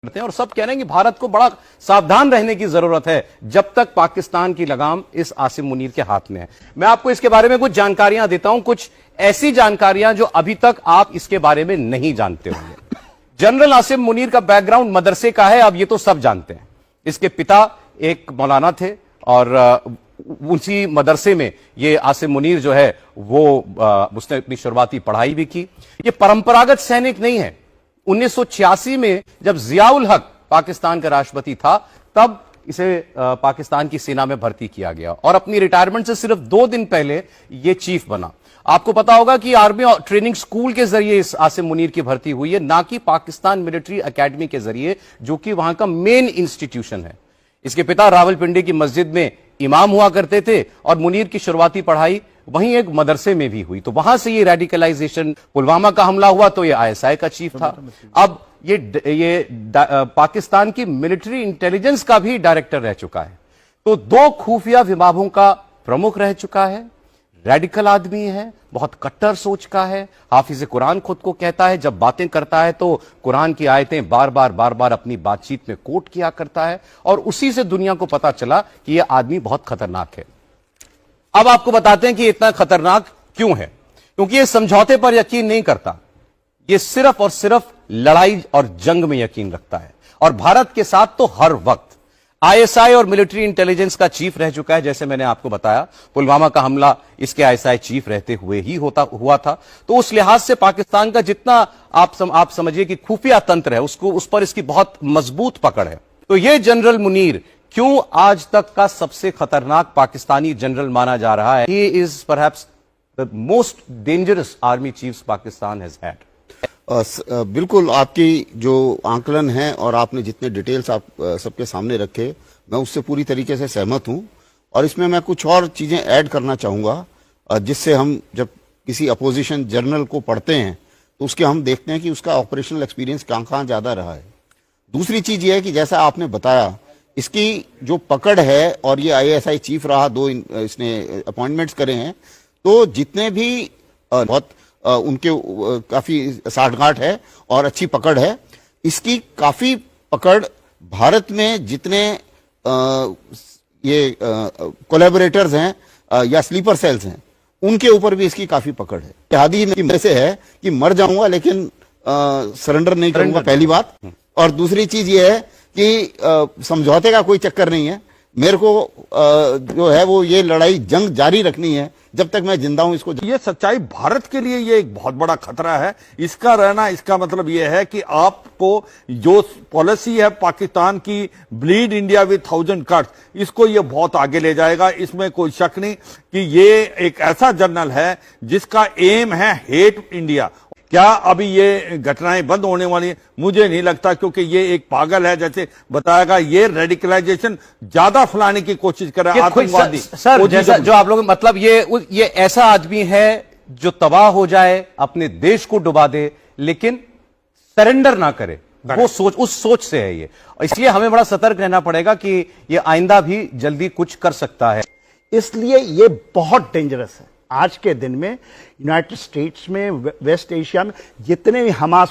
करते हैं और सब कह रहे हैं कि भारत को बड़ा सावधान रहने की जरूरत है जब तक पाकिस्तान की लगाम इस आसिम मुनीर के हाथ में है। मैं आपको इसके बारे में कुछ जानकारियां देता हूं, कुछ ऐसी जानकारियां जो अभी तक आप इसके बारे में नहीं जानते होंगे। जनरल आसिम मुनीर का बैकग्राउंड मदरसे का है, अब ये तो सब जानते हैं। इसके पिता एक मौलाना थे और उसी मदरसे में ये आसिम मुनीर जो है वो उसने अपनी शुरुआती पढ़ाई भी की। ये परंपरागत सैनिक नहीं है। 1986 में जब जियाउल हक पाकिस्तान का राष्ट्रपति था तब इसे पाकिस्तान की सेना में भर्ती किया गया और अपनी रिटायरमेंट से सिर्फ 2 दिन पहले ये चीफ बना। आपको पता होगा कि आर्मी ट्रेनिंग स्कूल के जरिए इस आसिम मुनीर की भर्ती हुई है, ना कि पाकिस्तान मिलिट्री एकेडमी के जरिए, जो कि वहां का मेन इंस्टीट्यूशन है। इसके पिता रावलपिंडी की मस्जिद में इमाम हुआ करते थे और मुनीर की शुरुआती पढ़ाई वहीं एक मदरसे में भी हुई। तो वहां से ये रेडिकलाइजेशन, पुलवामा का हमला हुआ तो ये आईएसआई का चीफ था। अब ये पाकिस्तान की मिलिट्री इंटेलिजेंस का भी डायरेक्टर रह चुका है। तो 2 खुफिया विभागों का प्रमुख रह चुका है। रेडिकल आदमी है, बहुत कट्टर सोच का है। हाफिज कुरान खुद को कहता है, जब बातें करता है तो कुरान की आयतें बार बार अपनी बातचीत में कोट किया करता है और उसी से दुनिया को पता चला कि यह आदमी बहुत खतरनाक है। अब आपको बताते हैं कि इतना खतरनाक क्यों है। क्योंकि यह समझौते पर यकीन नहीं करता, यह सिर्फ और सिर्फ लड़ाई और जंग में यकीन रखता है और भारत के साथ तो हर वक्त। आईएसआई और मिलिट्री इंटेलिजेंस का चीफ रह चुका है, जैसे मैंने आपको बताया। पुलवामा का हमला इसके आईएसआई चीफ रहते हुए ही हुआ था। तो उस लिहाज से पाकिस्तान का जितना आप समझिए कि खुफिया तंत्र है, उस पर इसकी बहुत मजबूत पकड़ है। तो यह जनरल मुनीर क्यों आज तक का सबसे खतरनाक पाकिस्तानी जनरल माना जा रहा है? He is perhaps the most dangerous army chiefs Pakistan has had. बिल्कुल, आपकी जो आंकलन है और आपने जितने डिटेल्स आप सबके सामने रखे, मैं उससे पूरी तरीके से सहमत हूं। और इसमें मैं कुछ और चीजें ऐड करना चाहूंगा, जिससे हम जब किसी अपोजिशन जनरल को पढ़ते हैं तो उसके हम देखते हैं कि उसका ऑपरेशनल एक्सपीरियंस कहां ज्यादा रहा है। दूसरी चीज ये है कि जैसा आपने बताया, इसकी जो पकड़ है और ये आईएसआई चीफ रहा, 2 इसने अपॉइंटमेंट्स करे हैं, तो जितने भी बहुत उनके काफी साठगांठ है और अच्छी पकड़ है। इसकी काफी पकड़ भारत में जितने ये कोलैबोरेटर्स हैं या स्लीपर सेल्स हैं, उनके ऊपर भी इसकी काफी पकड़ है। इत्तेहादी में से है कि मर जाऊंगा लेकिन सरेंडर नहीं करूंगा, पहली बात। और दूसरी चीज ये है कि समझौते का कोई चक्कर नहीं है। मेरे को जो है वो ये लड़ाई जंग जारी रखनी है जब तक मैं जिंदा हूं। इसको ये सच्चाई भारत के लिए ये एक बहुत बड़ा खतरा है। इसका रहना, इसका मतलब ये है कि आपको जो पॉलिसी है पाकिस्तान की, ब्लीड इंडिया विद 1000 कट्स, इसको ये बहुत आगे ले जाएगा। इसमें कोई शक नहीं कि ये एक ऐसा जनरल है जिसका एम है हेट इंडिया। क्या अभी ये घटनाएं बंद होने वाली है? मुझे नहीं लगता, क्योंकि ये एक पागल है, जैसे बताएगा ये रेडिकलाइजेशन ज्यादा फैलाने की कोशिश कर रहा है, आतंकवादी। सर, जैसा जो आप लोग, मतलब ये ऐसा आदमी है जो तबाह हो जाए, अपने देश को डुबा दे, लेकिन सरेंडर ना करे। वो सोच, उस सोच से है ये। इसलिए हमें बड़ा सतर्क रहना पड़ेगा कि ये आइंदा भी जल्दी कुछ कर सकता है। इसलिए ये बहुत डेंजरस है। आज के दिन में यूनाइटेड स्टेट्स में, वेस्ट एशिया में जितने भी हमास